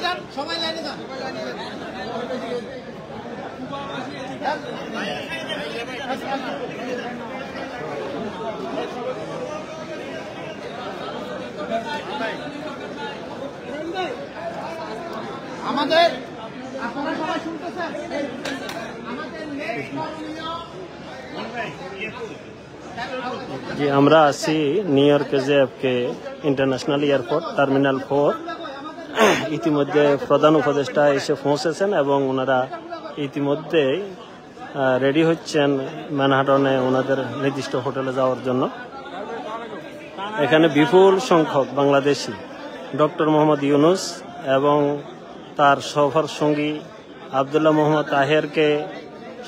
যান, সবাই লাইনে যান। আমাদের আপনারা সবাই শুনতেছেন, আমাদের জি আমরা আছি নিউ ইয়র্কে জেএফকে ইন্টারন্যাশনাল এয়ারপোর্ট টার্মিনাল 4। ইতিমধ্যে প্রধান উপদেষ্টা এসে পৌঁছেছেন এবং ওনারা ইতিমধ্যে রেডি হচ্ছেন ম্যানহাটনে ওনাদের নির্দিষ্ট হোটেলে যাওয়ার জন্য। এখানে বিপুল সংখ্যক বাংলাদেশি ডক্টর মোহাম্মদ ইউনুস এবং তার সফর সঙ্গী আবদুল্লাহ মোহাম্মদ তাহেরকে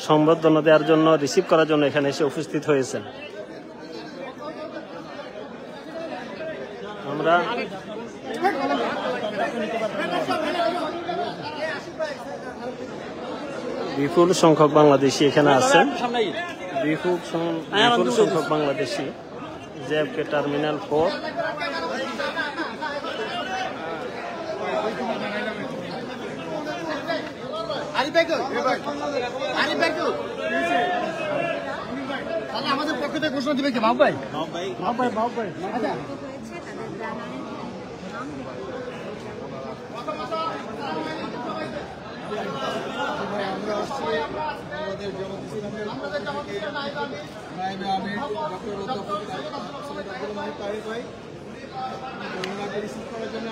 সংবর্ধনা দেওয়ার জন্য রিসিভ করার জন্য এখানে এসে উপস্থিত হয়েছেন। আমরা বিপুল সংখ্যক বাংলাদেশি এখানে আছেন, বিপুল সংখ্যক বাংলাদেশি জেএফকে টার্মিনাল 4। আমাদের পক্ষ থেকে ঘোষণা দিবে কি বাবু ভাই? আচ্ছা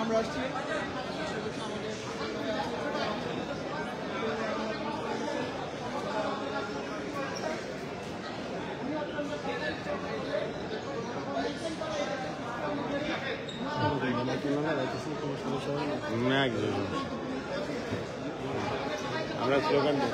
আমরা আসছি। আমরা স্লোগান দেব।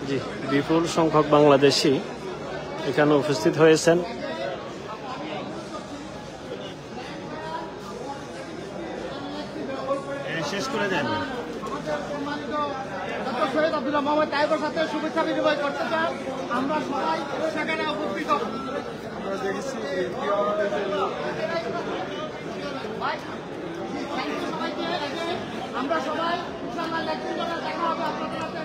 জি বিপুল সংখ্যক বাংলাদেশি এখানে উপস্থিত হয়েছেন। শেষ করে দেন। শহীদ আব্দুল্লাহ মোহাম্মদ তাহেরের সাথে শুভেচ্ছা বিনিময় করতে চান। আমরা সবাই সেখানে উপস্থিত হব। আমরা দেখেছি আমরা সবাই দেখা হবে আপনাদের সাথে।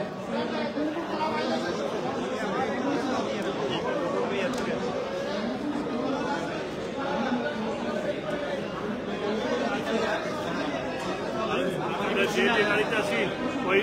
যে গাড়িতে আছি ওই